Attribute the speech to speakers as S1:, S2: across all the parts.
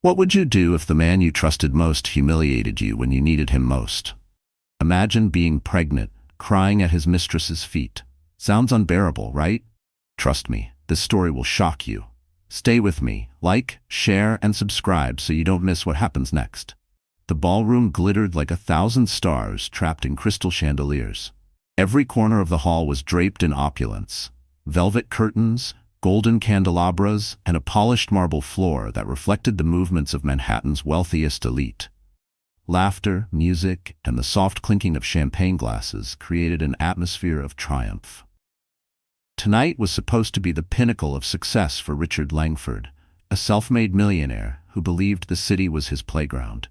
S1: What would you do if the man you trusted most humiliated you when you needed him most? Imagine being pregnant, crying at his mistress's feet. Sounds unbearable, right? Trust me, this story will shock you. Stay with me, like, share, and subscribe so you don't miss what happens next. The ballroom glittered like 1,000 stars trapped in crystal chandeliers. Every corner of the hall was draped in opulence. Velvet curtains, golden candelabras, and a polished marble floor that reflected the movements of Manhattan's wealthiest elite. Laughter, music, and the soft clinking of champagne glasses created an atmosphere of triumph. Tonight was supposed to be the pinnacle of success for Richard Langford, a self-made millionaire who believed the city was his playground.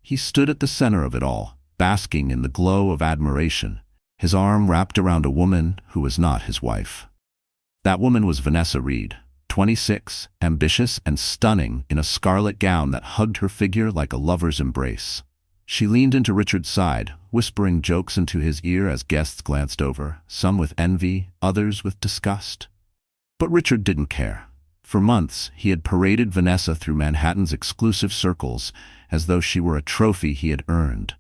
S1: He stood at the center of it all, basking in the glow of admiration, his arm wrapped around a woman who was not his wife. That woman was Vanessa Reed, 26, ambitious and stunning in a scarlet gown that hugged her figure like a lover's embrace. She leaned into Richard's side, whispering jokes into his ear as guests glanced over, some with envy, others with disgust. But Richard didn't care. For months, he had paraded Vanessa through Manhattan's exclusive circles as though she were a trophy he had earned.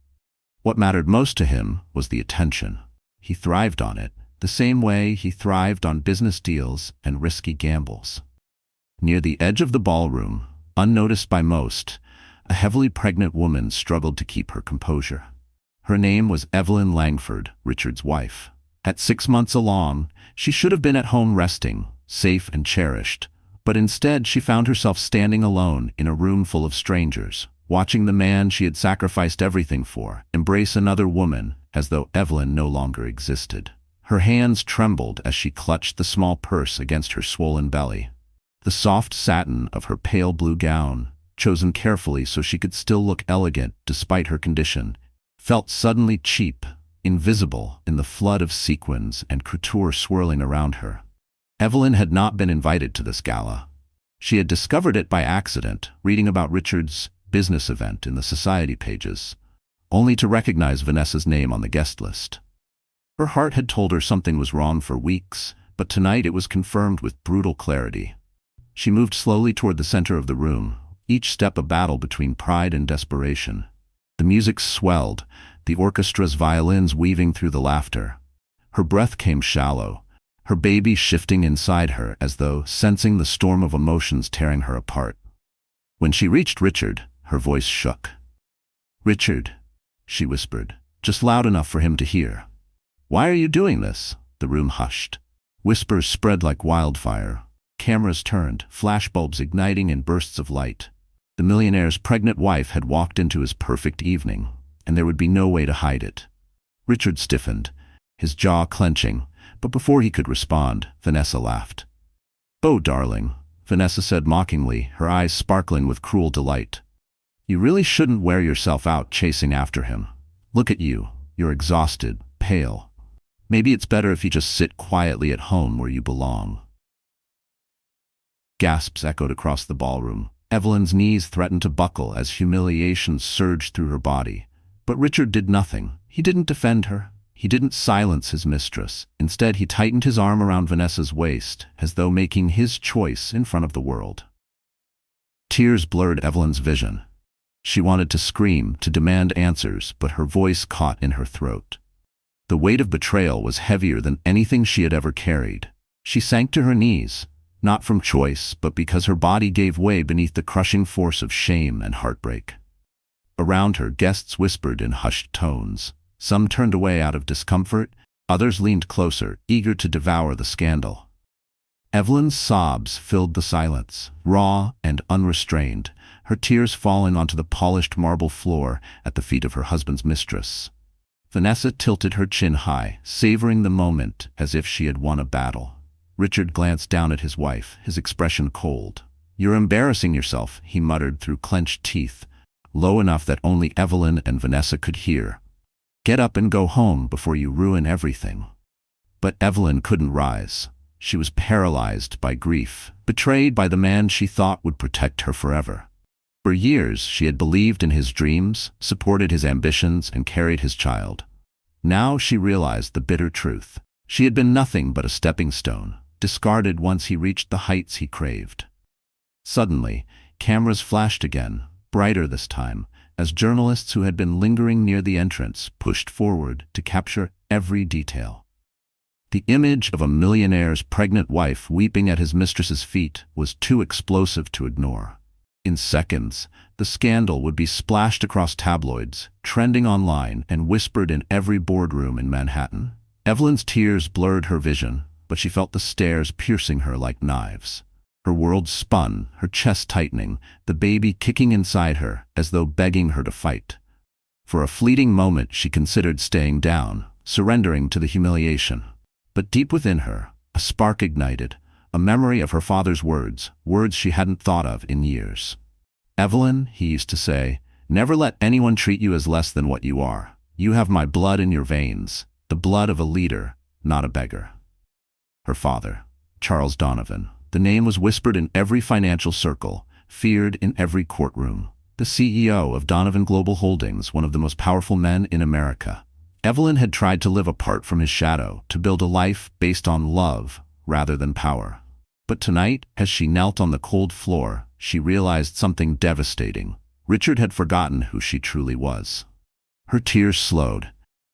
S1: What mattered most to him was the attention. He thrived on it, the same way he thrived on business deals and risky gambles. Near the edge of the ballroom, unnoticed by most, a heavily pregnant woman struggled to keep her composure. Her name was Evelyn Langford, Richard's wife. At 6 months along, she should have been at home resting, safe and cherished, but instead she found herself standing alone in a room full of strangers, watching the man she had sacrificed everything for embrace another woman as though Evelyn no longer existed. Her hands trembled as she clutched the small purse against her swollen belly. The soft satin of her pale blue gown, chosen carefully so she could still look elegant despite her condition, felt suddenly cheap, invisible in the flood of sequins and couture swirling around her. Evelyn had not been invited to this gala. She had discovered it by accident, reading about Richard's business event in the society pages, only to recognize Vanessa's name on the guest list. Her heart had told her something was wrong for weeks, but tonight it was confirmed with brutal clarity. She moved slowly toward the center of the room, each step a battle between pride and desperation. The music swelled, the orchestra's violins weaving through the laughter. Her breath came shallow, her baby shifting inside her as though sensing the storm of emotions tearing her apart. When she reached Richard, her voice shook. "Richard," she whispered, just loud enough for him to hear. "Why are you doing this?" The room hushed. Whispers spread like wildfire. Cameras turned, flashbulbs igniting in bursts of light. The millionaire's pregnant wife had walked into his perfect evening, and there would be no way to hide it. Richard stiffened, his jaw clenching, but before he could respond, Vanessa laughed. "Oh, darling," Vanessa said mockingly, her eyes sparkling with cruel delight. "You really shouldn't wear yourself out chasing after him. Look at you, you're exhausted, pale. Maybe it's better if you just sit quietly at home where you belong." Gasps echoed across the ballroom. Evelyn's knees threatened to buckle as humiliation surged through her body. But Richard did nothing. He didn't defend her. He didn't silence his mistress. Instead, he tightened his arm around Vanessa's waist, as though making his choice in front of the world. Tears blurred Evelyn's vision. She wanted to scream, to demand answers, but her voice caught in her throat. The weight of betrayal was heavier than anything she had ever carried. She sank to her knees, not from choice, but because her body gave way beneath the crushing force of shame and heartbreak. Around her, guests whispered in hushed tones. Some turned away out of discomfort, others leaned closer, eager to devour the scandal. Evelyn's sobs filled the silence, raw and unrestrained, her tears falling onto the polished marble floor at the feet of her husband's mistress. Vanessa tilted her chin high, savoring the moment as if she had won a battle. Richard glanced down at his wife, his expression cold. "You're embarrassing yourself," he muttered through clenched teeth, low enough that only Evelyn and Vanessa could hear. "Get up and go home before you ruin everything." But Evelyn couldn't rise. She was paralyzed by grief, betrayed by the man she thought would protect her forever. For years, she had believed in his dreams, supported his ambitions, and carried his child. Now she realized the bitter truth. She had been nothing but a stepping stone, discarded once he reached the heights he craved. Suddenly, cameras flashed again, brighter this time, as journalists who had been lingering near the entrance pushed forward to capture every detail. The image of a millionaire's pregnant wife weeping at his mistress's feet was too explosive to ignore. In seconds, the scandal would be splashed across tabloids, trending online, and whispered in every boardroom in Manhattan. Evelyn's tears blurred her vision, but she felt the stares piercing her like knives. Her world spun, her chest tightening, the baby kicking inside her as though begging her to fight. For a fleeting moment she considered staying down, surrendering to the humiliation. But deep within her, a spark ignited, a memory of her father's words, words she hadn't thought of in years. "Evelyn," he used to say, "never let anyone treat you as less than what you are. You have my blood in your veins, the blood of a leader, not a beggar." Her father, Charles Donovan. The name was whispered in every financial circle, feared in every courtroom. The CEO of Donovan Global Holdings, one of the most powerful men in America. Evelyn had tried to live apart from his shadow, to build a life based on love rather than power. But tonight, as she knelt on the cold floor, she realized something devastating. Richard had forgotten who she truly was. Her tears slowed.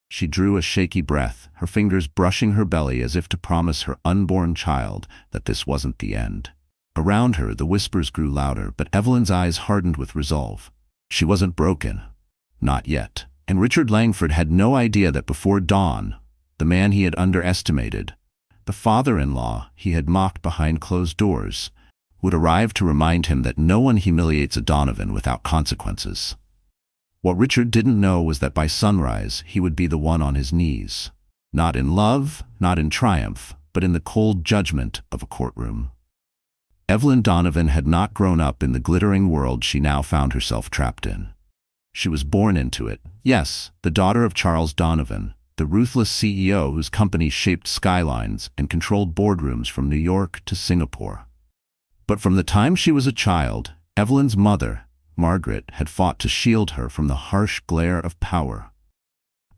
S1: She drew a shaky breath, her fingers brushing her belly as if to promise her unborn child that this wasn't the end. Around her, the whispers grew louder, but Evelyn's eyes hardened with resolve. She wasn't broken. Not yet. And Richard Langford had no idea that before dawn, the man he had underestimated, the father-in-law he had mocked behind closed doors, would arrive to remind him that no one humiliates a Donovan without consequences. What Richard didn't know was that by sunrise he would be the one on his knees, not in love, not in triumph, but in the cold judgment of a courtroom. Evelyn Donovan had not grown up in the glittering world she now found herself trapped in. She was born into it. Yes, the daughter of Charles Donovan, the ruthless CEO whose company shaped skylines and controlled boardrooms from New York to Singapore. But from the time she was a child, Evelyn's mother, Margaret, had fought to shield her from the harsh glare of power.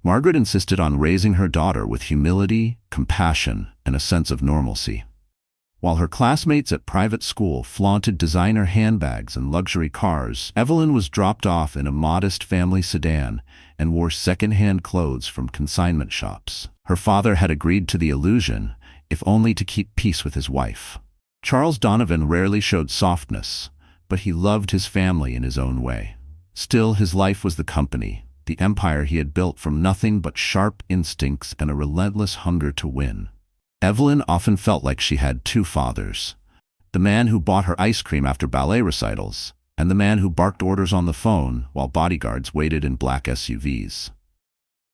S1: Margaret insisted on raising her daughter with humility, compassion, and a sense of normalcy. While her classmates at private school flaunted designer handbags and luxury cars, Evelyn was dropped off in a modest family sedan and wore second-hand clothes from consignment shops. Her father had agreed to the illusion, if only to keep peace with his wife. Charles Donovan rarely showed softness, but he loved his family in his own way. Still, his life was the company, the empire he had built from nothing but sharp instincts and a relentless hunger to win. Evelyn often felt like she had two fathers. The man who bought her ice cream after ballet recitals, and the man who barked orders on the phone while bodyguards waited in black SUVs.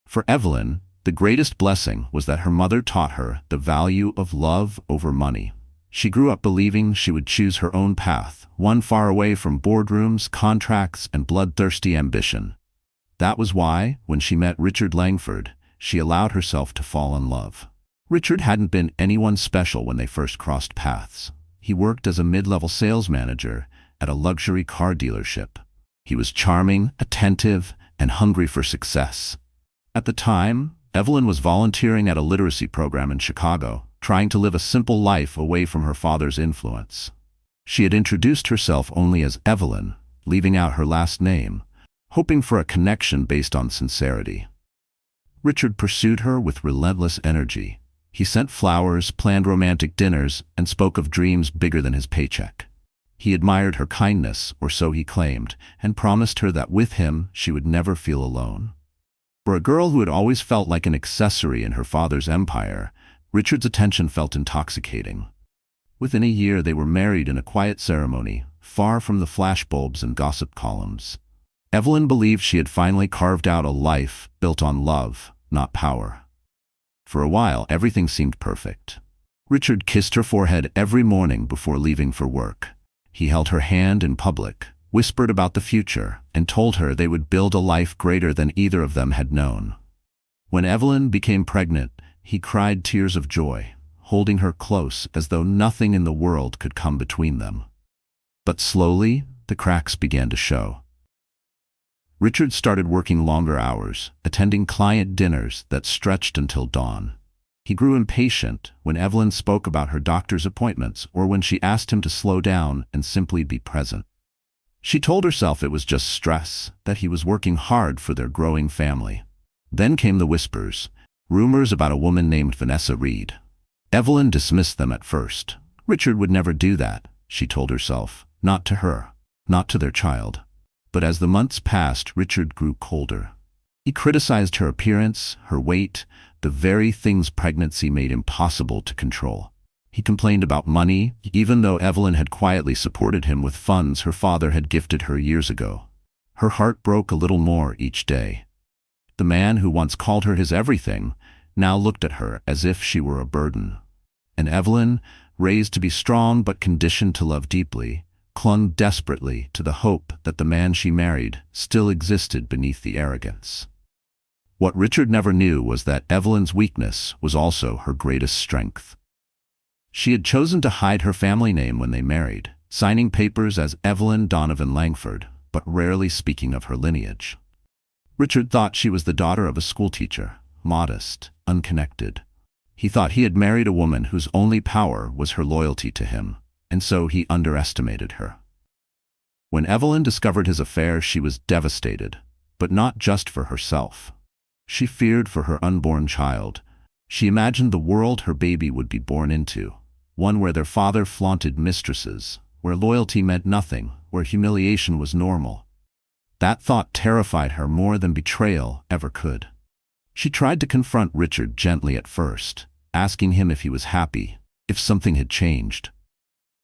S1: For Evelyn, the greatest blessing was that her mother taught her the value of love over money. She grew up believing she would choose her own path, one far away from boardrooms, contracts, and bloodthirsty ambition. That was why, when she met Richard Langford, she allowed herself to fall in love. Richard hadn't been anyone special when they first crossed paths. He worked as a mid-level sales manager at a luxury car dealership. He was charming, attentive, and hungry for success. At the time, Evelyn was volunteering at a literacy program in Chicago, trying to live a simple life away from her father's influence. She had introduced herself only as Evelyn, leaving out her last name, hoping for a connection based on sincerity. Richard pursued her with relentless energy. He sent flowers, planned romantic dinners, and spoke of dreams bigger than his paycheck. He admired her kindness, or so he claimed, and promised her that with him she would never feel alone. For a girl who had always felt like an accessory in her father's empire, Richard's attention felt intoxicating. Within a year they were married in a quiet ceremony, far from the flashbulbs and gossip columns. Evelyn believed she had finally carved out a life built on love, not power. For a while, everything seemed perfect. Richard kissed her forehead every morning before leaving for work. He held her hand in public, whispered about the future, and told her they would build a life greater than either of them had known. When Evelyn became pregnant, he cried tears of joy, holding her close as though nothing in the world could come between them. But slowly, the cracks began to show. Richard started working longer hours, attending client dinners that stretched until dawn. He grew impatient when Evelyn spoke about her doctor's appointments or when she asked him to slow down and simply be present. She told herself it was just stress, that he was working hard for their growing family. Then came the whispers, rumors about a woman named Vanessa Reed. Evelyn dismissed them at first. Richard would never do that, she told herself. Not to her, not to their child. But as the months passed, Richard grew colder. He criticized her appearance, her weight, the very things pregnancy made impossible to control. He complained about money, even though Evelyn had quietly supported him with funds her father had gifted her years ago. Her heart broke a little more each day. The man who once called her his everything now looked at her as if she were a burden. And Evelyn, raised to be strong but conditioned to love deeply, clung desperately to the hope that the man she married still existed beneath the arrogance. What Richard never knew was that Evelyn's weakness was also her greatest strength. She had chosen to hide her family name when they married, signing papers as Evelyn Donovan Langford, but rarely speaking of her lineage. Richard thought she was the daughter of a schoolteacher, modest, unconnected. He thought he had married a woman whose only power was her loyalty to him, and so he underestimated her. When Evelyn discovered his affair, she was devastated, but not just for herself. She feared for her unborn child. She imagined the world her baby would be born into, one where their father flaunted mistresses, where loyalty meant nothing, where humiliation was normal. That thought terrified her more than betrayal ever could. She tried to confront Richard gently at first, asking him if he was happy, if something had changed.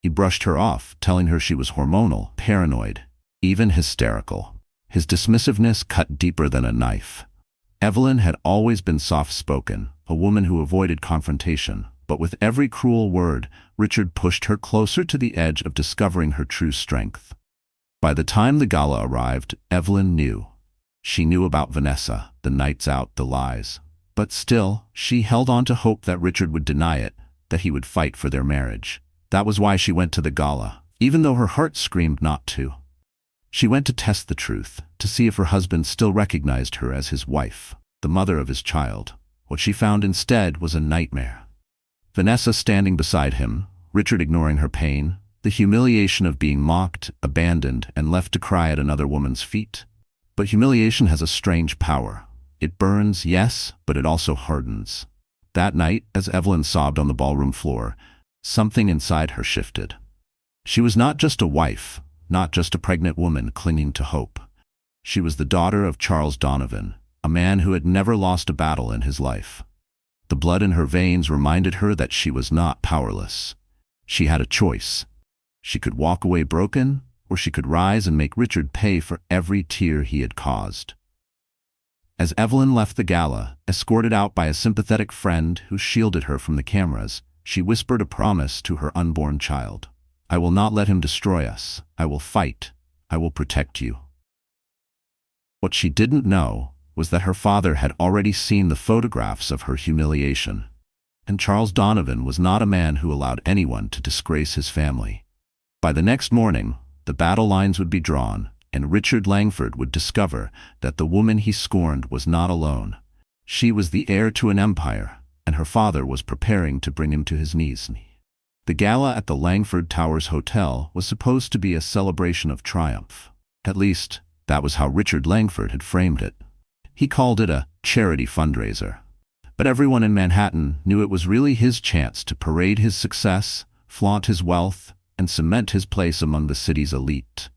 S1: He brushed her off, telling her she was hormonal, paranoid, even hysterical. His dismissiveness cut deeper than a knife. Evelyn had always been soft-spoken, a woman who avoided confrontation, but with every cruel word, Richard pushed her closer to the edge of discovering her true strength. By the time the gala arrived, Evelyn knew. She knew about Vanessa, the nights out, the lies. But still, she held on to hope that Richard would deny it, that he would fight for their marriage. That was why she went to the gala, even though her heart screamed not to. She went to test the truth, to see if her husband still recognized her as his wife, the mother of his child. What she found instead was a nightmare. Vanessa standing beside him, Richard ignoring her pain, the humiliation of being mocked, abandoned, and left to cry at another woman's feet. But humiliation has a strange power. It burns, yes, but it also hardens. That night, as Evelyn sobbed on the ballroom floor, something inside her shifted. She was not just a wife, not just a pregnant woman clinging to hope. She was the daughter of Charles Donovan, a man who had never lost a battle in his life. The blood in her veins reminded her that she was not powerless. She had a choice. She could walk away broken, or she could rise and make Richard pay for every tear he had caused. As Evelyn left the gala, escorted out by a sympathetic friend who shielded her from the cameras, she whispered a promise to her unborn child. "I will not let him destroy us. I will fight. I will protect you." What she didn't know was that her father had already seen the photographs of her humiliation. And Charles Donovan was not a man who allowed anyone to disgrace his family. By the next morning, the battle lines would be drawn, and Richard Langford would discover that the woman he scorned was not alone. She was the heir to an empire, and her father was preparing to bring him to his knees. The gala at the Langford Towers Hotel was supposed to be a celebration of triumph. At least, that was how Richard Langford had framed it. He called it a charity fundraiser. But everyone in Manhattan knew it was really his chance to parade his success, flaunt his wealth, and cement his place among the city's elite.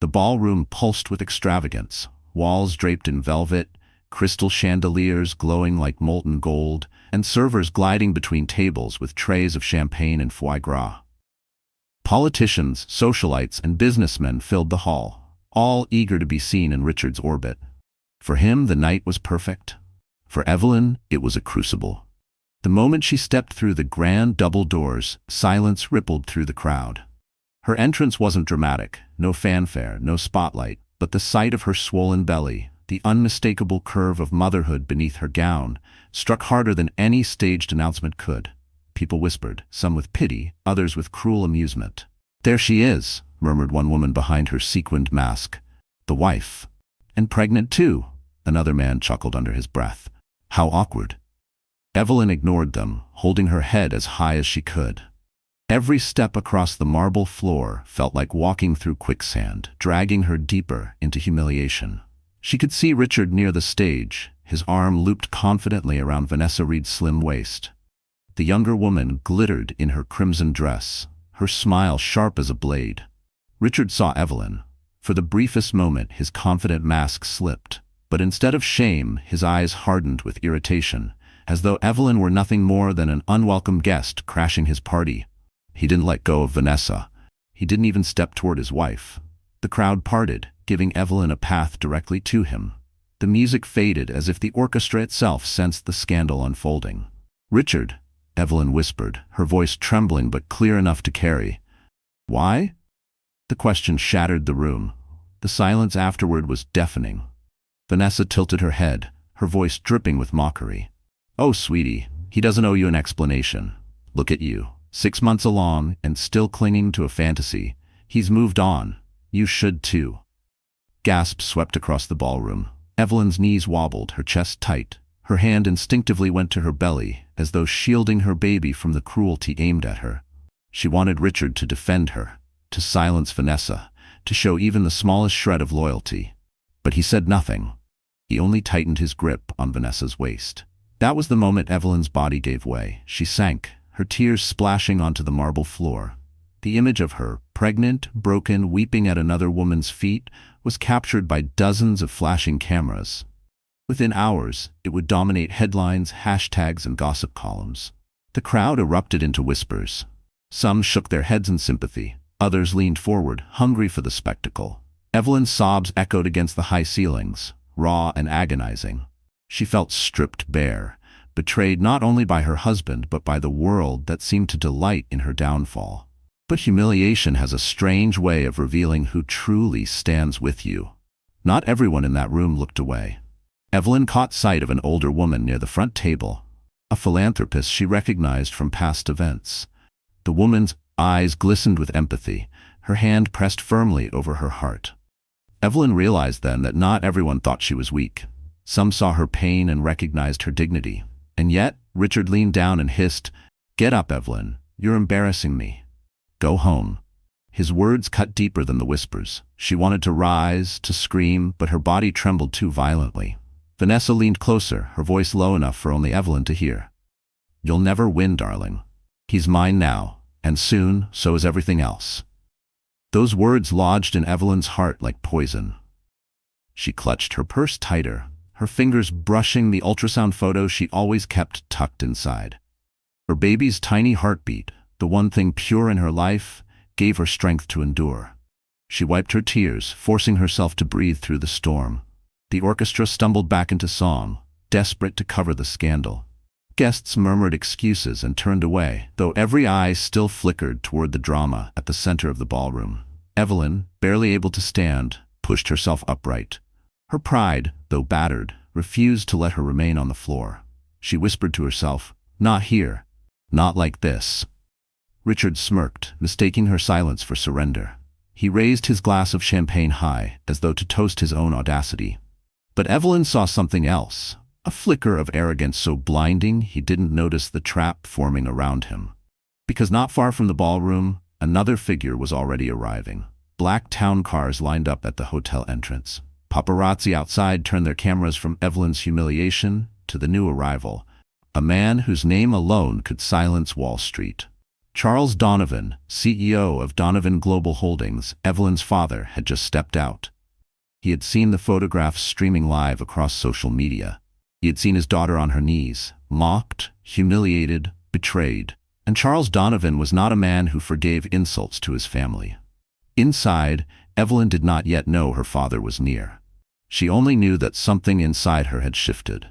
S1: The ballroom pulsed with extravagance, walls draped in velvet, crystal chandeliers glowing like molten gold, and servers gliding between tables with trays of champagne and foie gras. Politicians, socialites, and businessmen filled the hall, all eager to be seen in Richard's orbit. For him, the night was perfect. For Evelyn, it was a crucible. The moment she stepped through the grand double doors, silence rippled through the crowd. Her entrance wasn't dramatic, no fanfare, no spotlight, but the sight of her swollen belly, the unmistakable curve of motherhood beneath her gown, struck harder than any staged announcement could. People whispered, some with pity, others with cruel amusement. "There she is," murmured one woman behind her sequined mask. "The wife. And pregnant too," another man chuckled under his breath. "How awkward." Evelyn ignored them, holding her head as high as she could. Every step across the marble floor felt like walking through quicksand, dragging her deeper into humiliation. She could see Richard near the stage, his arm looped confidently around Vanessa Reed's slim waist. The younger woman glittered in her crimson dress, her smile sharp as a blade. Richard saw Evelyn. For the briefest moment, his confident mask slipped, but instead of shame, his eyes hardened with irritation, as though Evelyn were nothing more than an unwelcome guest crashing his party. He didn't let go of Vanessa. He didn't even step toward his wife. The crowd parted, giving Evelyn a path directly to him. The music faded as if the orchestra itself sensed the scandal unfolding. "Richard," Evelyn whispered, her voice trembling but clear enough to carry. "Why?" The question shattered the room. The silence afterward was deafening. Vanessa tilted her head, her voice dripping with mockery. "Oh, sweetie, he doesn't owe you an explanation. Look at you. 6 months along and still clinging to a fantasy. He's moved on. You should too." Gasps swept across the ballroom. Evelyn's knees wobbled, her chest tight. Her hand instinctively went to her belly, as though shielding her baby from the cruelty aimed at her. She wanted Richard to defend her, to silence Vanessa, to show even the smallest shred of loyalty. But he said nothing. He only tightened his grip on Vanessa's waist. That was the moment Evelyn's body gave way. She sank, her tears splashing onto the marble floor. The image of her, pregnant, broken, weeping at another woman's feet, was captured by dozens of flashing cameras. Within hours, it would dominate headlines, hashtags, and gossip columns. The crowd erupted into whispers. Some shook their heads in sympathy. Others leaned forward, hungry for the spectacle. Evelyn's sobs echoed against the high ceilings, raw and agonizing. She felt stripped bare, betrayed not only by her husband but by the world that seemed to delight in her downfall. But humiliation has a strange way of revealing who truly stands with you. Not everyone in that room looked away. Evelyn caught sight of an older woman near the front table, a philanthropist she recognized from past events. The woman's eyes glistened with empathy, her hand pressed firmly over her heart. Evelyn realized then that not everyone thought she was weak. Some saw her pain and recognized her dignity. And yet, Richard leaned down and hissed, "Get up, Evelyn. You're embarrassing me. Go home." His words cut deeper than the whispers. She wanted to rise, to scream, but her body trembled too violently. Vanessa leaned closer, her voice low enough for only Evelyn to hear. "You'll never win, darling. He's mine now, and soon, so is everything else." Those words lodged in Evelyn's heart like poison. She clutched her purse tighter, her fingers brushing the ultrasound photo she always kept tucked inside. Her baby's tiny heartbeat, the one thing pure in her life, gave her strength to endure. She wiped her tears, forcing herself to breathe through the storm. The orchestra stumbled back into song, desperate to cover the scandal. Guests murmured excuses and turned away, though every eye still flickered toward the drama at the center of the ballroom. Evelyn, barely able to stand, pushed herself upright. Her pride, though battered, refused to let her remain on the floor. She whispered to herself, "Not here. Not like this." Richard smirked, mistaking her silence for surrender. He raised his glass of champagne high, as though to toast his own audacity. But Evelyn saw something else, a flicker of arrogance so blinding he didn't notice the trap forming around him. Because not far from the ballroom, another figure was already arriving. Black town cars lined up at the hotel entrance. Paparazzi outside turned their cameras from Evelyn's humiliation to the new arrival, a man whose name alone could silence Wall Street. Charles Donovan, CEO of Donovan Global Holdings, Evelyn's father, had just stepped out. He had seen the photographs streaming live across social media. He had seen his daughter on her knees, mocked, humiliated, betrayed. And Charles Donovan was not a man who forgave insults to his family. Inside, Evelyn did not yet know her father was near. She only knew that something inside her had shifted.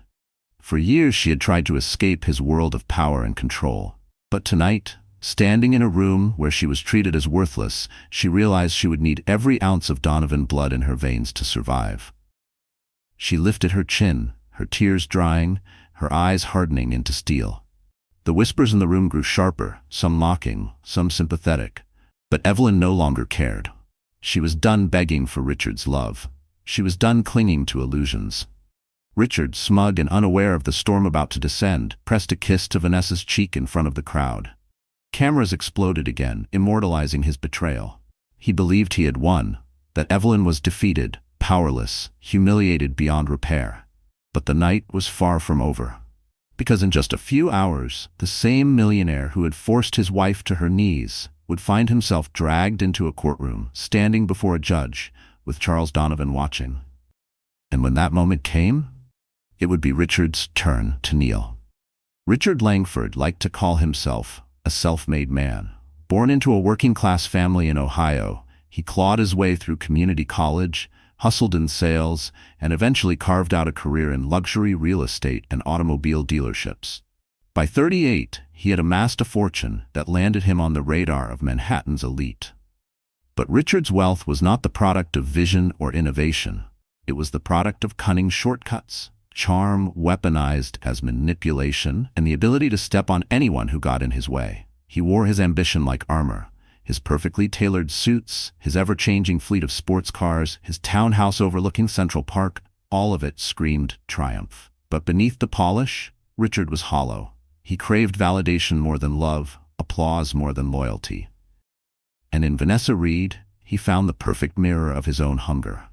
S1: For years she had tried to escape his world of power and control. But tonight, standing in a room where she was treated as worthless, she realized she would need every ounce of Donovan blood in her veins to survive. She lifted her chin, her tears drying, her eyes hardening into steel. The whispers in the room grew sharper, some mocking, some sympathetic. But Evelyn no longer cared. She was done begging for Richard's love. She was done clinging to illusions. Richard, smug and unaware of the storm about to descend, pressed a kiss to Vanessa's cheek in front of the crowd. Cameras exploded again, immortalizing his betrayal. He believed he had won, that Evelyn was defeated, powerless, humiliated beyond repair. But the night was far from over. Because in just a few hours, the same millionaire who had forced his wife to her knees would find himself dragged into a courtroom, standing before a judge, with Charles Donovan watching. And when that moment came, it would be Richard's turn to kneel. Richard Langford liked to call himself a self-made man. Born into a working-class family in Ohio, he clawed his way through community college, hustled in sales, and eventually carved out a career in luxury real estate and automobile dealerships. By 38, he had amassed a fortune that landed him on the radar of Manhattan's elite. But Richard's wealth was not the product of vision or innovation. It was the product of cunning shortcuts, charm weaponized as manipulation, and the ability to step on anyone who got in his way. He wore his ambition like armor. His perfectly tailored suits, his ever-changing fleet of sports cars, his townhouse overlooking Central Park, all of it screamed triumph. But beneath the polish, Richard was hollow. He craved validation more than love, applause more than loyalty. And in Vanessa Reed, he found the perfect mirror of his own hunger.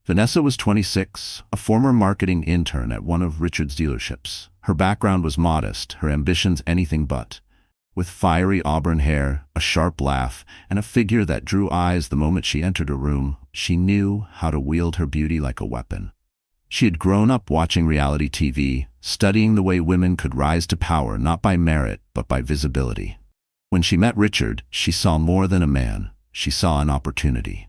S1: Vanessa was 26, a former marketing intern at one of Richard's dealerships. Her background was modest, her ambitions anything but. With fiery auburn hair, a sharp laugh, and a figure that drew eyes the moment she entered a room, she knew how to wield her beauty like a weapon. She had grown up watching reality TV, studying the way women could rise to power not by merit but by visibility. When she met Richard, she saw more than a man. She saw an opportunity.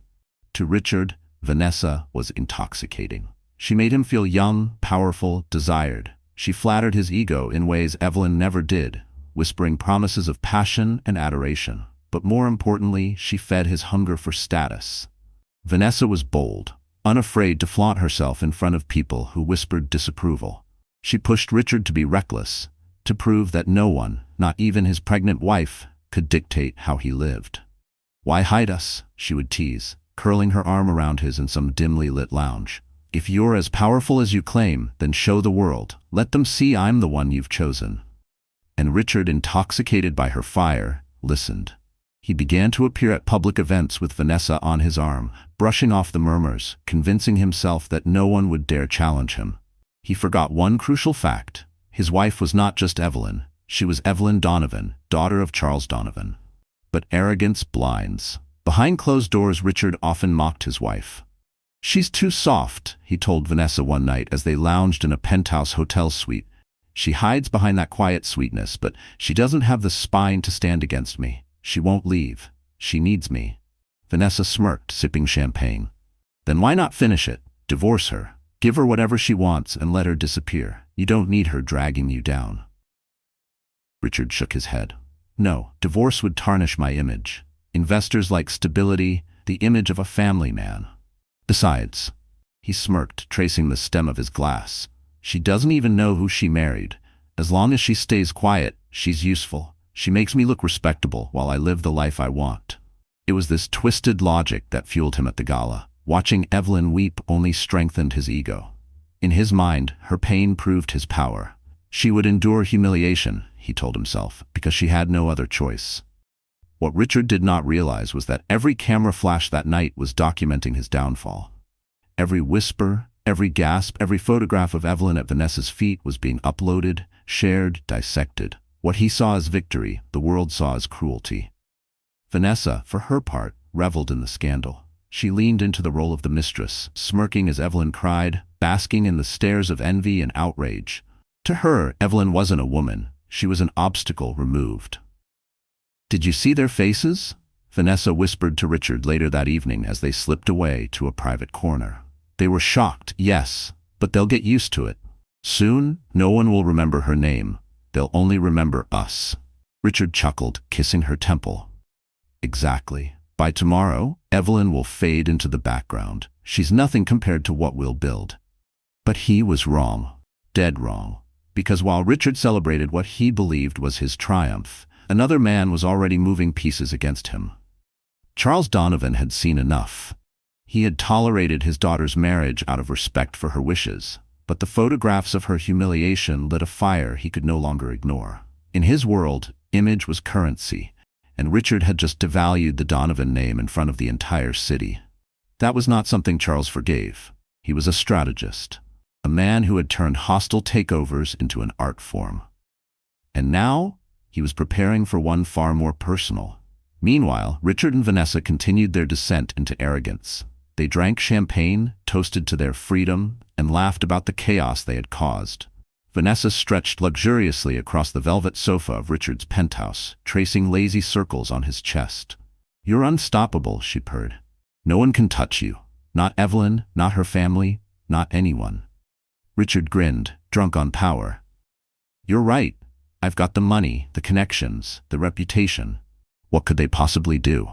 S1: To Richard, Vanessa was intoxicating. She made him feel young, powerful, desired. She flattered his ego in ways Evelyn never did, whispering promises of passion and adoration. But more importantly, she fed his hunger for status. Vanessa was bold, unafraid to flaunt herself in front of people who whispered disapproval. She pushed Richard to be reckless, to prove that no one, not even his pregnant wife, could dictate how he lived. "Why hide us?" she would tease, curling her arm around his in some dimly lit lounge. "If you're as powerful as you claim, then show the world. Let them see I'm the one you've chosen." And Richard, intoxicated by her fire, listened. He began to appear at public events with Vanessa on his arm, brushing off the murmurs, convincing himself that no one would dare challenge him. He forgot one crucial fact. His wife was not just Evelyn. She was Evelyn Donovan, daughter of Charles Donovan. But arrogance blinds. Behind closed doors, Richard often mocked his wife. "She's too soft," he told Vanessa one night as they lounged in a penthouse hotel suite. "She hides behind that quiet sweetness, but she doesn't have the spine to stand against me. She won't leave. She needs me." Vanessa smirked, sipping champagne. "Then why not finish it? Divorce her. Give her whatever she wants and let her disappear. You don't need her dragging you down." Richard shook his head. "No, divorce would tarnish my image. Investors like stability, the image of a family man. Besides," he smirked, tracing the stem of his glass, "she doesn't even know who she married. As long as she stays quiet, she's useful. She makes me look respectable while I live the life I want." It was this twisted logic that fueled him at the gala. Watching Evelyn weep only strengthened his ego. In his mind, her pain proved his power. She would endure humiliation, he told himself, because she had no other choice. What Richard did not realize was that every camera flash that night was documenting his downfall. Every whisper, every gasp, every photograph of Evelyn at Vanessa's feet was being uploaded, shared, dissected. What he saw as victory, the world saw as cruelty. Vanessa, for her part, reveled in the scandal. She leaned into the role of the mistress, smirking as Evelyn cried, basking in the stares of envy and outrage. To her, Evelyn wasn't a woman. She was an obstacle removed. "Did you see their faces?" Vanessa whispered to Richard later that evening as they slipped away to a private corner. "They were shocked, yes, but they'll get used to it. Soon, no one will remember her name. They'll only remember us." Richard chuckled, kissing her temple. "Exactly. By tomorrow, Evelyn will fade into the background. She's nothing compared to what we'll build." But he was wrong. Dead wrong. Because while Richard celebrated what he believed was his triumph, another man was already moving pieces against him. Charles Donovan had seen enough. He had tolerated his daughter's marriage out of respect for her wishes, but the photographs of her humiliation lit a fire he could no longer ignore. In his world, Image was currency, and Richard had just devalued the Donovan name in front of the entire city. That was not something Charles forgave. He was a strategist, a man who had turned hostile takeovers into an art form. And now, he was preparing for one far more personal. Meanwhile, Richard and Vanessa continued their descent into arrogance. They drank champagne, toasted to their freedom, and laughed about the chaos they had caused. Vanessa stretched luxuriously across the velvet sofa of Richard's penthouse, tracing lazy circles on his chest. "You're unstoppable," she purred. "No one can touch you. Not Evelyn, not her family, not anyone." Richard grinned, drunk on power. "You're right. I've got the money, the connections, the reputation. What could they possibly do?"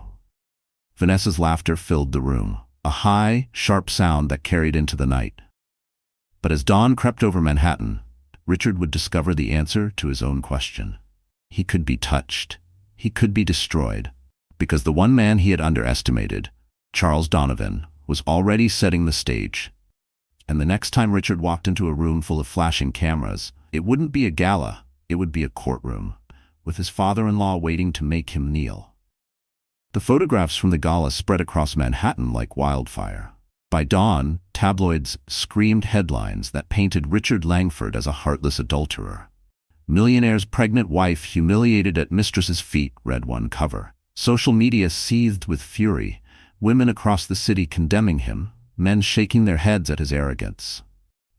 S1: Vanessa's laughter filled the room, a high, sharp sound that carried into the night. But as dawn crept over Manhattan, Richard would discover the answer to his own question. He could be touched. He could be destroyed. Because the one man he had underestimated, Charles Donovan, was already setting the stage. And the next time Richard walked into a room full of flashing cameras, it wouldn't be a gala, it would be a courtroom, with his father-in-law waiting to make him kneel. The photographs from the gala spread across Manhattan like wildfire. By dawn, tabloids screamed headlines that painted Richard Langford as a heartless adulterer. "Millionaire's pregnant wife humiliated at Mistress's feet," read one cover. Social media seethed with fury, women across the city condemning him, men shaking their heads at his arrogance.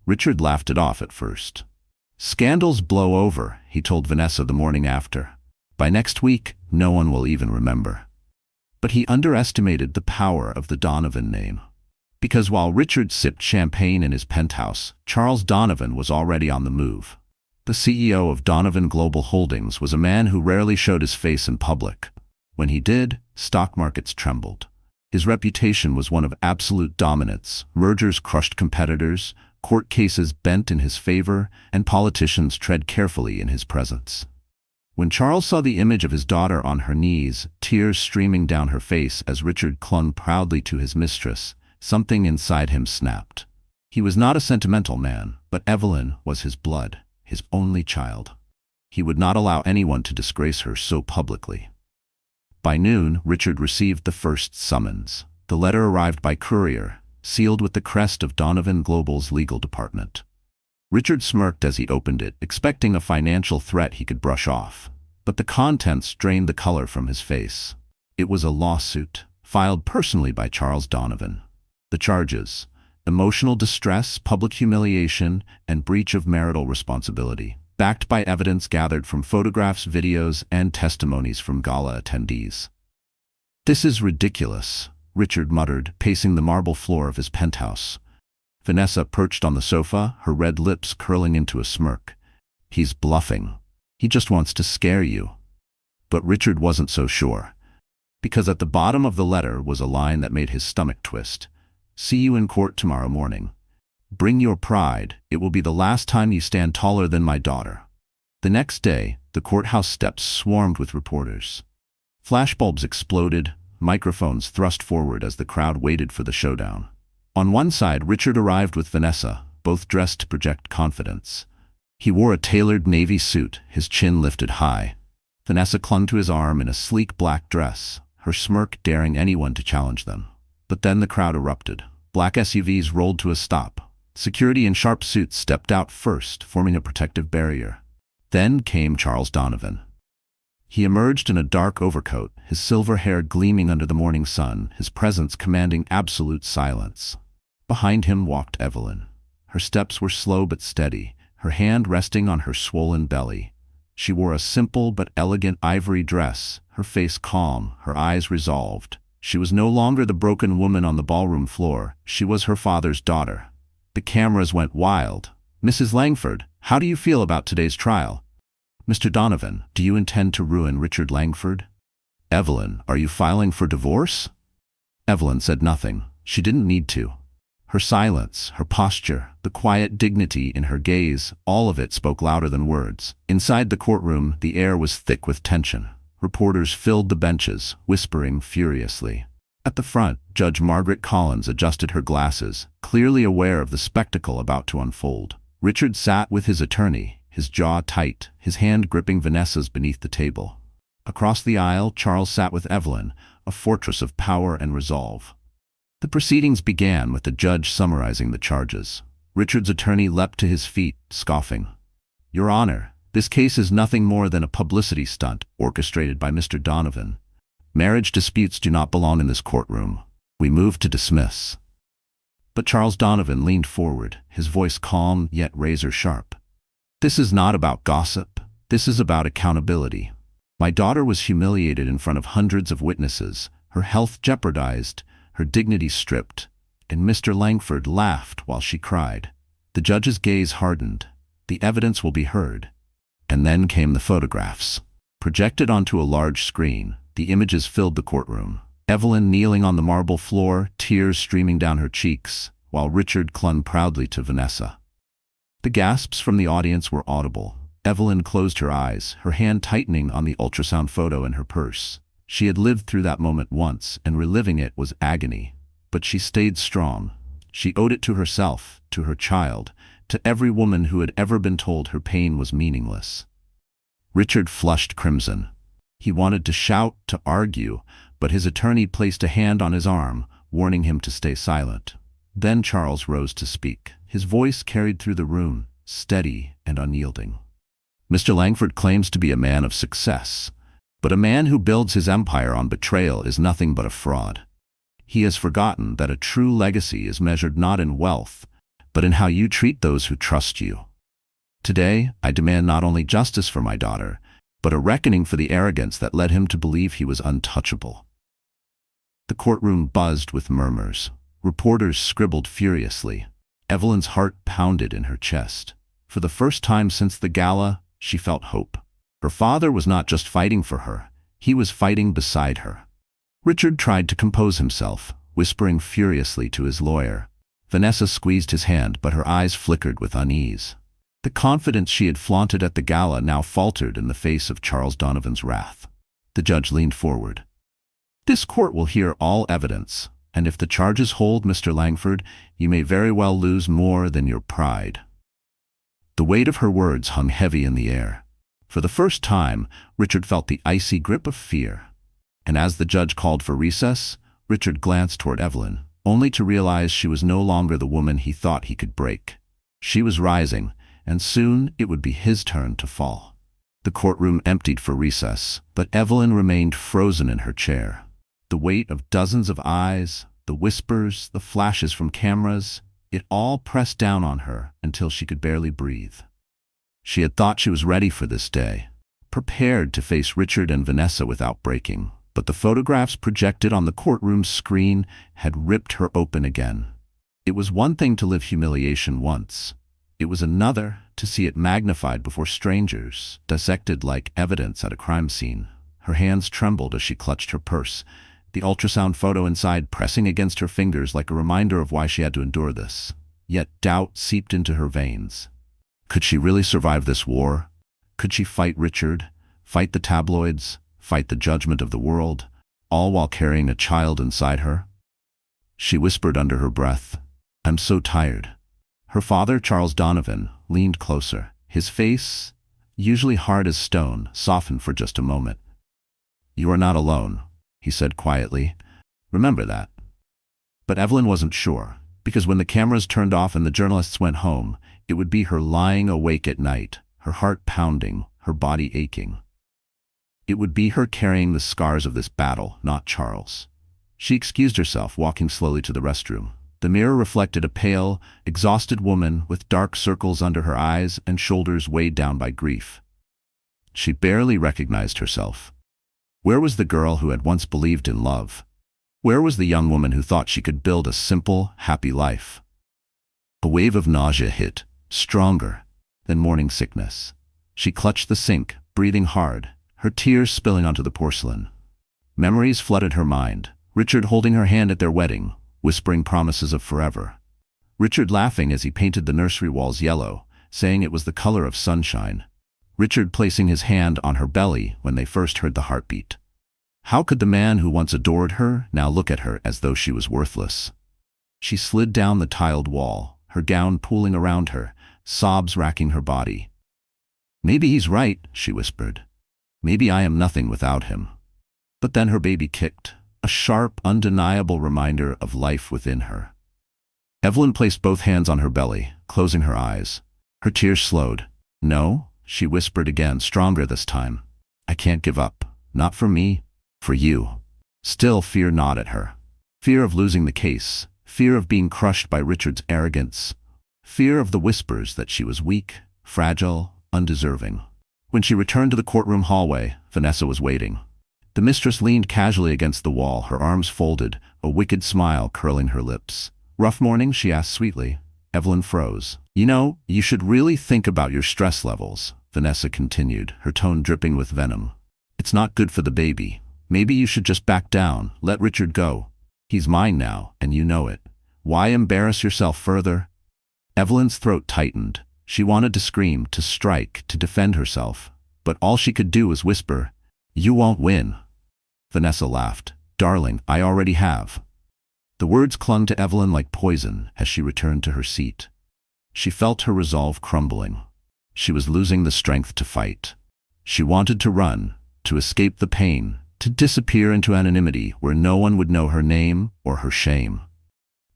S1: Richard laughed it off at first. "Scandals blow over," he told Vanessa the morning after. "By next week, no one will even remember." But he underestimated the power of the Donovan name. Because while Richard sipped champagne in his penthouse, Charles Donovan was already on the move. The CEO of Donovan Global Holdings was a man who rarely showed his face in public. When he did, stock markets trembled. His reputation was one of absolute dominance. Mergers crushed competitors, court cases bent in his favor, and politicians tread carefully in his presence. When Charles saw the image of his daughter on her knees, tears streaming down her face as Richard clung proudly to his mistress, something inside him snapped. He was not a sentimental man, but Evelyn was his blood, his only child. He would not allow anyone to disgrace her so publicly. By noon, Richard received the first summons. The letter arrived by courier, sealed with the crest of Donovan Global's legal department. Richard smirked as he opened it, expecting a financial threat he could brush off. But the contents drained the color from his face. It was a lawsuit, filed personally by Charles Donovan. The charges: emotional distress, public humiliation, and breach of marital responsibility, backed by evidence gathered from photographs, videos, and testimonies from gala attendees. "This is ridiculous," Richard muttered, pacing the marble floor of his penthouse. Vanessa perched on the sofa, her red lips curling into a smirk. "He's bluffing. He just wants to scare you." But Richard wasn't so sure. Because at the bottom of the letter was a line that made his stomach twist. "See you in court tomorrow morning. Bring your pride. It will be the last time you stand taller than my daughter." The next day, the courthouse steps swarmed with reporters. Flashbulbs exploded, microphones thrust forward as the crowd waited for the showdown. On one side, Richard arrived with Vanessa, both dressed to project confidence. He wore a tailored navy suit, his chin lifted high. Vanessa clung to his arm in a sleek black dress, her smirk daring anyone to challenge them. But then the crowd erupted. Black SUVs rolled to a stop. Security in sharp suits stepped out first, forming a protective barrier. Then came Charles Donovan. He emerged in a dark overcoat, his silver hair gleaming under the morning sun, his presence commanding absolute silence. Behind him walked Evelyn. Her steps were slow but steady, her hand resting on her swollen belly. She wore a simple but elegant ivory dress, her face calm, her eyes resolved. She was no longer the broken woman on the ballroom floor, she was her father's daughter. The cameras went wild. "Mrs. Langford, how do you feel about today's trial?" "Mr. Donovan, do you intend to ruin Richard Langford?" "Evelyn, are you filing for divorce?" Evelyn said nothing. She didn't need to. Her silence, her posture, the quiet dignity in her gaze, all of it spoke louder than words. Inside the courtroom, the air was thick with tension. Reporters filled the benches, whispering furiously. At the front, Judge Margaret Collins adjusted her glasses, clearly aware of the spectacle about to unfold. Richard sat with his attorney, his jaw tight, his hand gripping Vanessa's beneath the table. Across the aisle, Charles sat with Evelyn, a fortress of power and resolve. The proceedings began with the judge summarizing the charges. Richard's attorney leapt to his feet, scoffing. "Your Honor, this case is nothing more than a publicity stunt orchestrated by Mr. Donovan. Marriage disputes do not belong in this courtroom. We move to dismiss." But Charles Donovan leaned forward, his voice calm yet razor-sharp. "This is not about gossip. This is about accountability. My daughter was humiliated in front of hundreds of witnesses, her health jeopardized, her dignity stripped, and Mr. Langford laughed while she cried." The judge's gaze hardened. "The evidence will be heard." And then came the photographs. Projected onto a large screen, the images filled the courtroom. Evelyn kneeling on the marble floor, tears streaming down her cheeks, while Richard clung proudly to Vanessa. The gasps from the audience were audible. Evelyn closed her eyes, her hand tightening on the ultrasound photo in her purse. She had lived through that moment once, and reliving it was agony. But she stayed strong. She owed it to herself, to her child, to every woman who had ever been told her pain was meaningless. Richard flushed crimson. He wanted to shout, to argue, but his attorney placed a hand on his arm, warning him to stay silent. Then Charles rose to speak. His voice carried through the room, steady and unyielding. "Mr. Langford claims to be a man of success, but a man who builds his empire on betrayal is nothing but a fraud. He has forgotten that a true legacy is measured not in wealth, but in how you treat those who trust you. Today, I demand not only justice for my daughter, but a reckoning for the arrogance that led him to believe he was untouchable." The courtroom buzzed with murmurs. Reporters scribbled furiously. Evelyn's heart pounded in her chest. For the first time since the gala, she felt hope. Her father was not just fighting for her, he was fighting beside her. Richard tried to compose himself, whispering furiously to his lawyer. Vanessa squeezed his hand, but her eyes flickered with unease. The confidence she had flaunted at the gala now faltered in the face of Charles Donovan's wrath. The judge leaned forward. "This court will hear all evidence, and if the charges hold, Mr. Langford, you may very well lose more than your pride." The weight of her words hung heavy in the air. For the first time, Richard felt the icy grip of fear. And as the judge called for recess, Richard glanced toward Evelyn, only to realize she was no longer the woman he thought he could break. She was rising, and soon it would be his turn to fall. The courtroom emptied for recess, but Evelyn remained frozen in her chair. The weight of dozens of eyes, the whispers, the flashes from cameras, it all pressed down on her until she could barely breathe. She had thought she was ready for this day, prepared to face Richard and Vanessa without breaking, but the photographs projected on the courtroom screen had ripped her open again. It was one thing to live humiliation once. It was another to see it magnified before strangers, dissected like evidence at a crime scene. Her hands trembled as she clutched her purse, the ultrasound photo inside pressing against her fingers like a reminder of why she had to endure this. Yet doubt seeped into her veins. Could she really survive this war? Could she fight Richard, fight the tabloids, fight the judgment of the world, all while carrying a child inside her? She whispered under her breath, "I'm so tired." Her father, Charles Donovan, leaned closer. His face, usually hard as stone, softened for just a moment. "You are not alone," he said quietly. "Remember that." But Evelyn wasn't sure, because when the cameras turned off and the journalists went home, it would be her lying awake at night, her heart pounding, her body aching. It would be her carrying the scars of this battle, not Charles. She excused herself, walking slowly to the restroom. The mirror reflected a pale, exhausted woman with dark circles under her eyes and shoulders weighed down by grief. She barely recognized herself. Where was the girl who had once believed in love? Where was the young woman who thought she could build a simple, happy life? A wave of nausea hit, stronger than morning sickness. She clutched the sink, breathing hard, her tears spilling onto the porcelain. Memories flooded her mind. Richard holding her hand at their wedding, whispering promises of forever. Richard laughing as he painted the nursery walls yellow, saying it was the color of sunshine. Richard placing his hand on her belly when they first heard the heartbeat. How could the man who once adored her now look at her as though she was worthless? She slid down the tiled wall, her gown pooling around her, sobs racking her body. Maybe he's right, she whispered. Maybe I am nothing without him. But then her baby kicked, a sharp, undeniable reminder of life within her. Evelyn placed both hands on her belly, closing her eyes. Her tears slowed. No, she whispered again, stronger this time. I can't give up. Not for me, for you. Still, fear gnawed at her. Fear of losing the case. Fear of being crushed by Richard's arrogance. Fear of the whispers that she was weak, fragile, undeserving. When she returned to the courtroom hallway, Vanessa was waiting. The mistress leaned casually against the wall, her arms folded, a wicked smile curling her lips. Rough morning, she asked sweetly. Evelyn froze. You know, you should really think about your stress levels, Vanessa continued, her tone dripping with venom. It's not good for the baby. Maybe you should just back down, let Richard go. He's mine now, and you know it. Why embarrass yourself further? Evelyn's throat tightened. She wanted to scream, to strike, to defend herself. But all she could do was whisper, "You won't win." Vanessa laughed. Darling, I already have. The words clung to Evelyn like poison as she returned to her seat. She felt her resolve crumbling. She was losing the strength to fight. She wanted to run, to escape the pain, to disappear into anonymity where no one would know her name or her shame.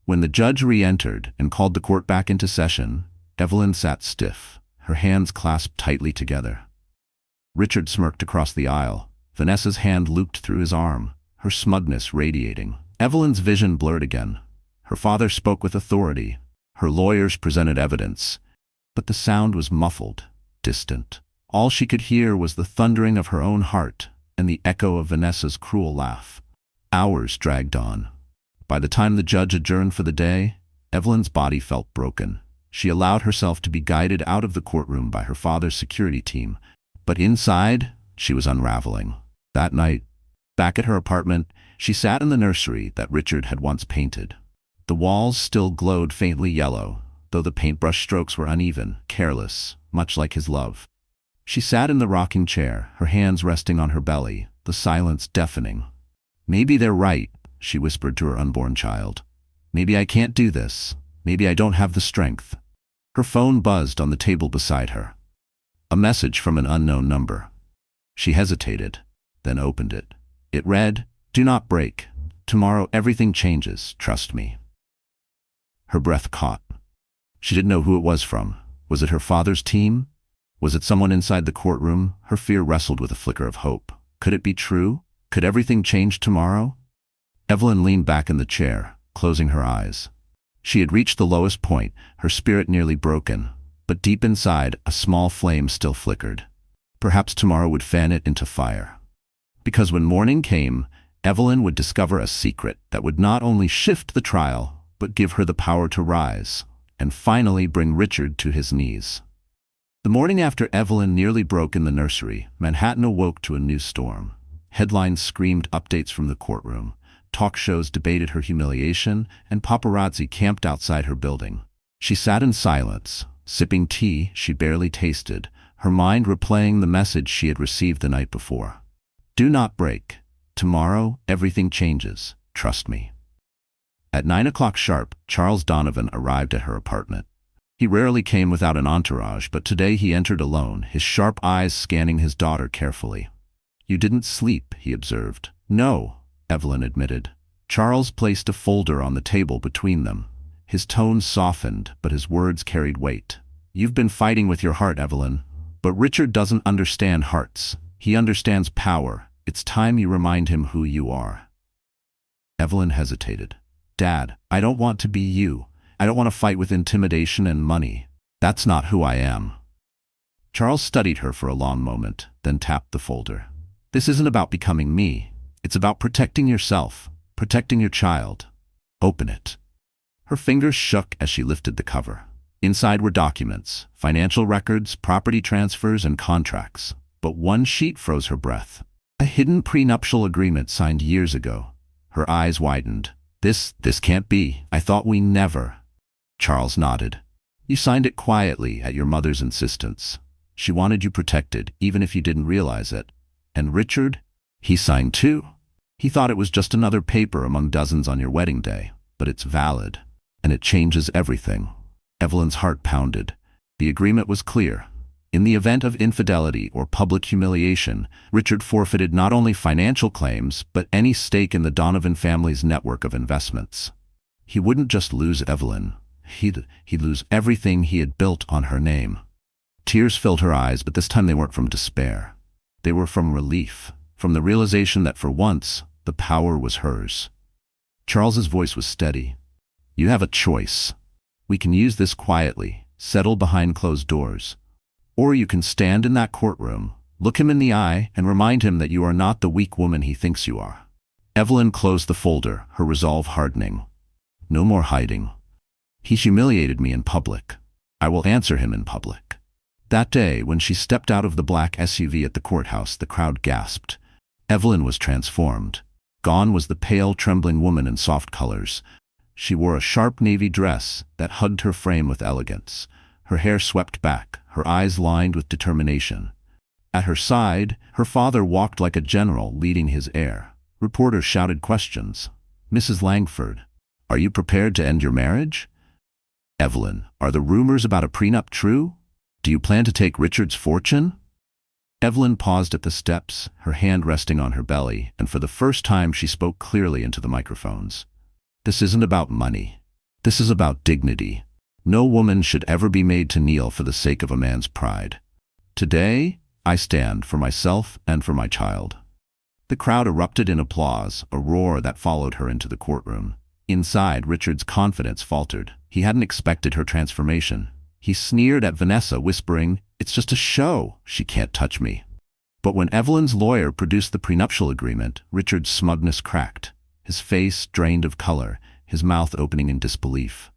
S1: When the judge re-entered and called the court back into session, Evelyn sat stiff, her hands clasped tightly together. Richard smirked across the aisle. Vanessa's hand looped through his arm, her smugness radiating. Evelyn's vision blurred again. Her father spoke with authority. Her lawyers presented evidence. But the sound was muffled, distant. All she could hear was the thundering of her own heart and the echo of Vanessa's cruel laugh. Hours dragged on. By the time the judge adjourned for the day, Evelyn's body felt broken. She allowed herself to be guided out of the courtroom by her father's security team. But inside, she was unraveling. That night, back at her apartment, she sat in the nursery that Richard had once painted. The walls still glowed faintly yellow, though the paintbrush strokes were uneven, careless, much like his love. She sat in the rocking chair, her hands resting on her belly, the silence deafening. Maybe they're right, she whispered to her unborn child. Maybe I can't do this. Maybe I don't have the strength. Her phone buzzed on the table beside her. A message from an unknown number. She hesitated, then opened it. It read, "Do not break. Tomorrow everything changes, trust me." Her breath caught. She didn't know who it was from. Was it her father's team? Was it someone inside the courtroom? Her fear wrestled with a flicker of hope. Could it be true? Could everything change tomorrow? Evelyn leaned back in the chair, closing her eyes. She had reached the lowest point, her spirit nearly broken, but deep inside, a small flame still flickered. Perhaps tomorrow would fan it into fire. Because when morning came, Evelyn would discover a secret that would not only shift the trial, but give her the power to rise, and finally bring Richard to his knees. The morning after Evelyn nearly broke in the nursery, Manhattan awoke to a new storm. Headlines screamed updates from the courtroom. Talk shows debated her humiliation, and paparazzi camped outside her building. She sat in silence, sipping tea she barely tasted, her mind replaying the message she had received the night before. Do not break. Tomorrow, everything changes. Trust me. At 9 o'clock sharp, Charles Donovan arrived at her apartment. He rarely came without an entourage, but today he entered alone, his sharp eyes scanning his daughter carefully. You didn't sleep, he observed. No, Evelyn admitted. Charles placed a folder on the table between them. His tone softened, but his words carried weight. You've been fighting with your heart, Evelyn. But Richard doesn't understand hearts. He understands power. It's time you remind him who you are. Evelyn hesitated. Dad, I don't want to be you. I don't want to fight with intimidation and money. That's not who I am. Charles studied her for a long moment, then tapped the folder. This isn't about becoming me. It's about protecting yourself, protecting your child. Open it. Her fingers shook as she lifted the cover. Inside were documents, financial records, property transfers, and contracts. But one sheet froze her breath. A hidden prenuptial agreement signed years ago. Her eyes widened. This can't be. I thought we never. Charles nodded. You signed it quietly at your mother's insistence. She wanted you protected, even if you didn't realize it. And Richard? He signed too. He thought it was just another paper among dozens on your wedding day. But it's valid. And it changes everything. Evelyn's heart pounded. The agreement was clear. In the event of infidelity or public humiliation, Richard forfeited not only financial claims but any stake in the Donovan family's network of investments. He wouldn't just lose Evelyn, he'd lose everything he had built on her name. Tears filled her eyes, but this time they weren't from despair. They were from relief, from the realization that for once, the power was hers. Charles's voice was steady. "You have a choice. We can use this quietly, settle behind closed doors. Or you can stand in that courtroom, look him in the eye, and remind him that you are not the weak woman he thinks you are." Evelyn closed the folder, her resolve hardening. "No more hiding. He humiliated me in public. I will answer him in public." That day, when she stepped out of the black SUV at the courthouse, the crowd gasped. Evelyn was transformed. Gone was the pale, trembling woman in soft colors. She wore a sharp navy dress that hugged her frame with elegance. Her hair swept back, her eyes lined with determination. At her side, her father walked like a general leading his heir. Reporters shouted questions. "Mrs. Langford, are you prepared to end your marriage?" "Evelyn, are the rumors about a prenup true? Do you plan to take Richard's fortune?" Evelyn paused at the steps, her hand resting on her belly, and for the first time she spoke clearly into the microphones. "This isn't about money. This is about dignity. No woman should ever be made to kneel for the sake of a man's pride. Today, I stand for myself and for my child." The crowd erupted in applause, a roar that followed her into the courtroom. Inside, Richard's confidence faltered. He hadn't expected her transformation. He sneered at Vanessa, whispering, "It's just a show. She can't touch me." But when Evelyn's lawyer produced the prenuptial agreement, Richard's smugness cracked. His face drained of color, his mouth opening in disbelief.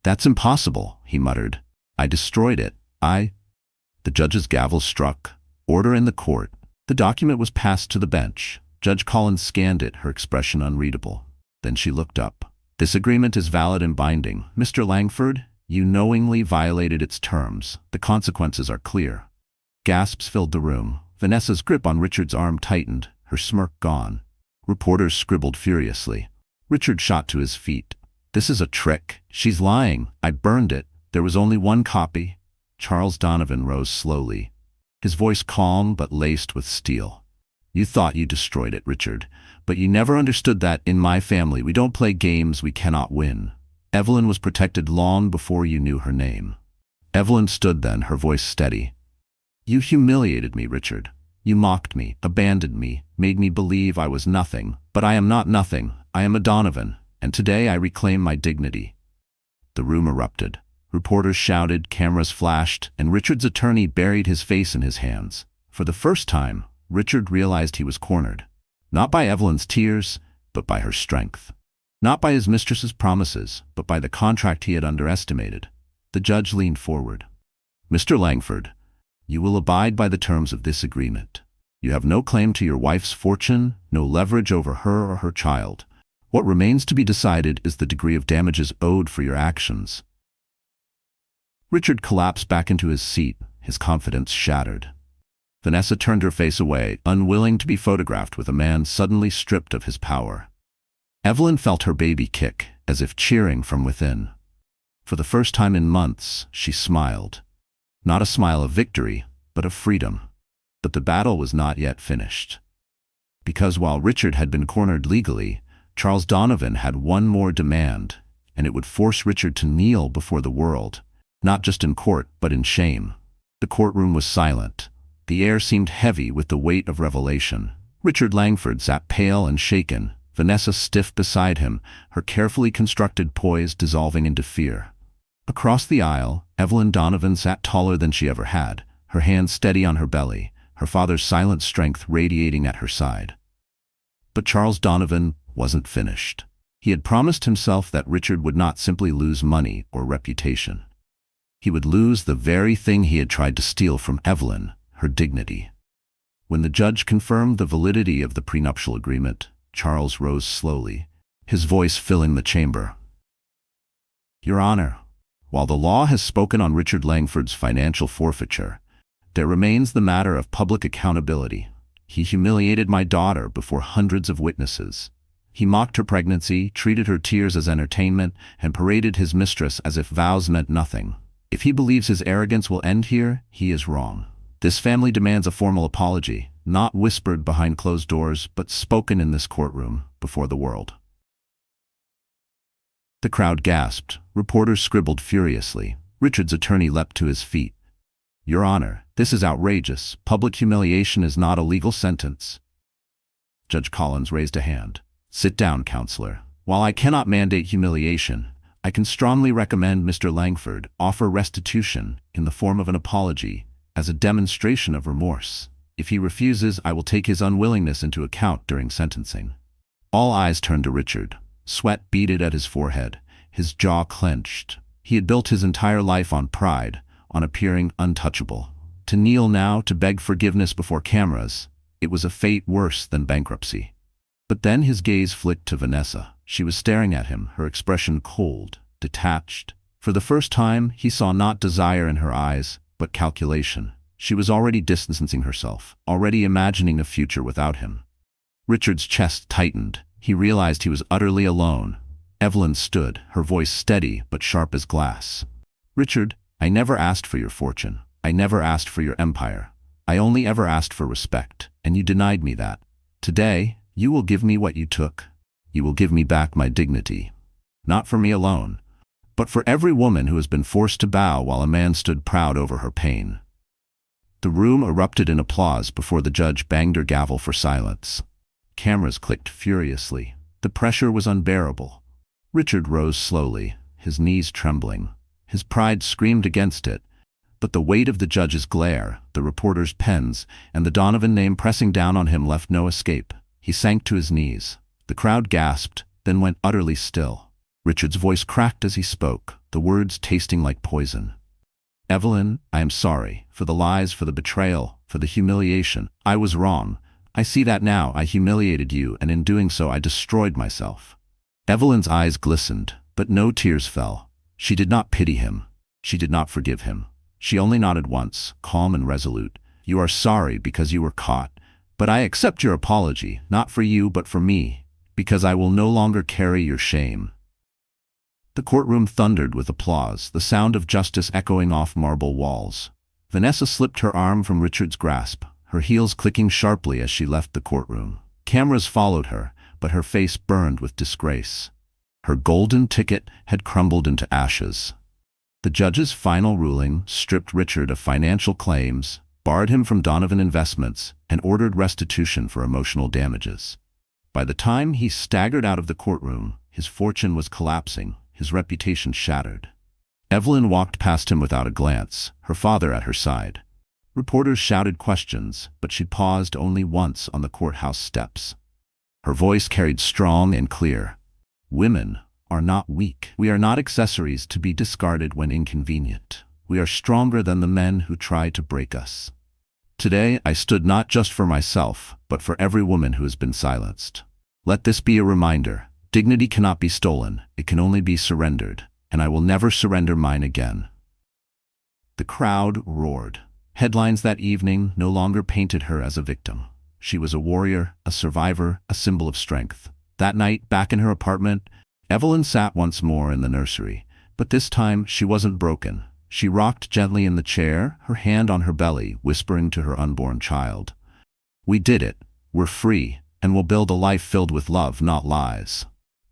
S1: "That's impossible," he muttered. "I destroyed it. The judge's gavel struck. Order in the court. The document was passed to the bench. Judge Collins scanned it, her expression unreadable. Then she looked up. "This agreement is valid and binding. Mr. Langford, you knowingly violated its terms. The consequences are clear." Gasps filled the room. Vanessa's grip on Richard's arm tightened, her smirk gone. Reporters scribbled furiously. Richard shot to his feet. "This is a trick. She's lying. I burned it. There was only one copy." Charles Donovan rose slowly, his voice calm but laced with steel. "You thought you destroyed it, Richard, but you never understood that in my family we don't play games we cannot win. Evelyn was protected long before you knew her name." Evelyn stood then, her voice steady. "You humiliated me, Richard. You mocked me, abandoned me, made me believe I was nothing. But I am not nothing. I am a Donovan, and today I reclaim my dignity." The room erupted. Reporters shouted, cameras flashed, and Richard's attorney buried his face in his hands. For the first time, Richard realized he was cornered. Not by Evelyn's tears, but by her strength. Not by his mistress's promises, but by the contract he had underestimated. The judge leaned forward. "Mr. Langford, you will abide by the terms of this agreement. You have no claim to your wife's fortune, no leverage over her or her child. What remains to be decided is the degree of damages owed for your actions." Richard collapsed back into his seat, his confidence shattered. Vanessa turned her face away, unwilling to be photographed with a man suddenly stripped of his power. Evelyn felt her baby kick, as if cheering from within. For the first time in months, she smiled. Not a smile of victory, but of freedom. But the battle was not yet finished. Because while Richard had been cornered legally, Charles Donovan had one more demand, and it would force Richard to kneel before the world, not just in court, but in shame. The courtroom was silent. The air seemed heavy with the weight of revelation. Richard Langford sat pale and shaken, Vanessa stiff beside him, her carefully constructed poise dissolving into fear. Across the aisle, Evelyn Donovan sat taller than she ever had, her hands steady on her belly, her father's silent strength radiating at her side. But Charles Donovan wasn't finished. He had promised himself that Richard would not simply lose money or reputation. He would lose the very thing he had tried to steal from Evelyn, her dignity. When the judge confirmed the validity of the prenuptial agreement, Charles rose slowly, his voice filling the chamber. "Your Honor, while the law has spoken on Richard Langford's financial forfeiture, there remains the matter of public accountability. He humiliated my daughter before hundreds of witnesses. He mocked her pregnancy, treated her tears as entertainment, and paraded his mistress as if vows meant nothing. If he believes his arrogance will end here, he is wrong. This family demands a formal apology, not whispered behind closed doors, but spoken in this courtroom, before the world. The crowd gasped. Reporters scribbled furiously. Richard's attorney leapt to his feet. Your Honor, this is outrageous. Public humiliation is not a legal sentence. Judge Collins raised a hand. Sit down, counselor. While I cannot mandate humiliation, I can strongly recommend Mr. Langford offer restitution in the form of an apology as a demonstration of remorse. If he refuses, I will take his unwillingness into account during sentencing. All eyes turned to Richard. Sweat beaded at his forehead. His jaw clenched. He had built his entire life on pride, on appearing untouchable. To kneel now, to beg forgiveness before cameras, it was a fate worse than bankruptcy. But then his gaze flicked to Vanessa. She was staring at him, her expression cold, detached. For the first time, he saw not desire in her eyes, but calculation. She was already distancing herself, already imagining a future without him. Richard's chest tightened. He realized he was utterly alone. Evelyn stood, her voice steady but sharp as glass. Richard, I never asked for your fortune. I never asked for your empire. I only ever asked for respect, and you denied me that. Today, you will give me what you took. You will give me back my dignity. Not for me alone, but for every woman who has been forced to bow while a man stood proud over her pain. The room erupted in applause before the judge banged her gavel for silence. Cameras clicked furiously. The pressure was unbearable. Richard rose slowly, his knees trembling. His pride screamed against it, but the weight of the judge's glare, the reporters' pens, and the Donovan name pressing down on him left no escape. He sank to his knees. The crowd gasped, then went utterly still. Richard's voice cracked as he spoke, the words tasting like poison. Evelyn, I am sorry, for the lies, for the betrayal, for the humiliation. I was wrong. I see that now. I humiliated you, and in doing so I destroyed myself. Evelyn's eyes glistened, but no tears fell. She did not pity him. She did not forgive him. She only nodded once, calm and resolute. You are sorry because you were caught, but I accept your apology, not for you but for me, because I will no longer carry your shame. The courtroom thundered with applause, the sound of justice echoing off marble walls. Vanessa slipped her arm from Richard's grasp, her heels clicking sharply as she left the courtroom. Cameras followed her, but her face burned with disgrace. Her golden ticket had crumbled into ashes. The judge's final ruling stripped Richard of financial claims, barred him from Donovan investments, and ordered restitution for emotional damages. By the time he staggered out of the courtroom, his fortune was collapsing, his reputation shattered. Evelyn walked past him without a glance, her father at her side. Reporters shouted questions, but she paused only once on the courthouse steps. Her voice carried strong and clear. Women are not weak. We are not accessories to be discarded when inconvenient. We are stronger than the men who try to break us. Today, I stood not just for myself, but for every woman who has been silenced. Let this be a reminder. Dignity cannot be stolen. It can only be surrendered, and I will never surrender mine again. The crowd roared. Headlines that evening no longer painted her as a victim. She was a warrior, a survivor, a symbol of strength. That night, back in her apartment, Evelyn sat once more in the nursery, but this time she wasn't broken. She rocked gently in the chair, her hand on her belly, whispering to her unborn child. We did it. We're free, and we'll build a life filled with love, not lies.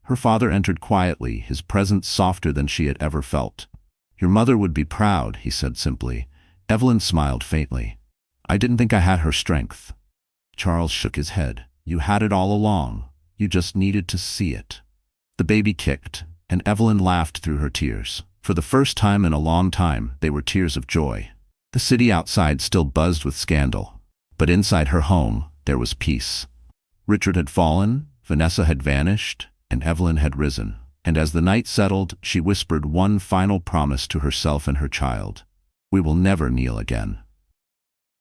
S1: Her father entered quietly, his presence softer than she had ever felt. Your mother would be proud, he said simply. Evelyn smiled faintly. I didn't think I had her strength. Charles shook his head. You had it all along. You just needed to see it. The baby kicked, and Evelyn laughed through her tears. For the first time in a long time, they were tears of joy. The city outside still buzzed with scandal, but inside her home, there was peace. Richard had fallen, Vanessa had vanished, and Evelyn had risen. And as the night settled, she whispered one final promise to herself and her child. We will never kneel again.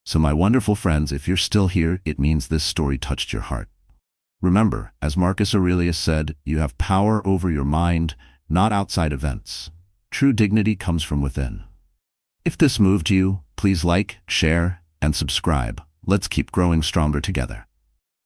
S1: So my wonderful friends, if you're still here, it means this story touched your heart. Remember, as Marcus Aurelius said, you have power over your mind, not outside events. True dignity comes from within. If this moved you, please like, share, and subscribe. Let's keep growing stronger together.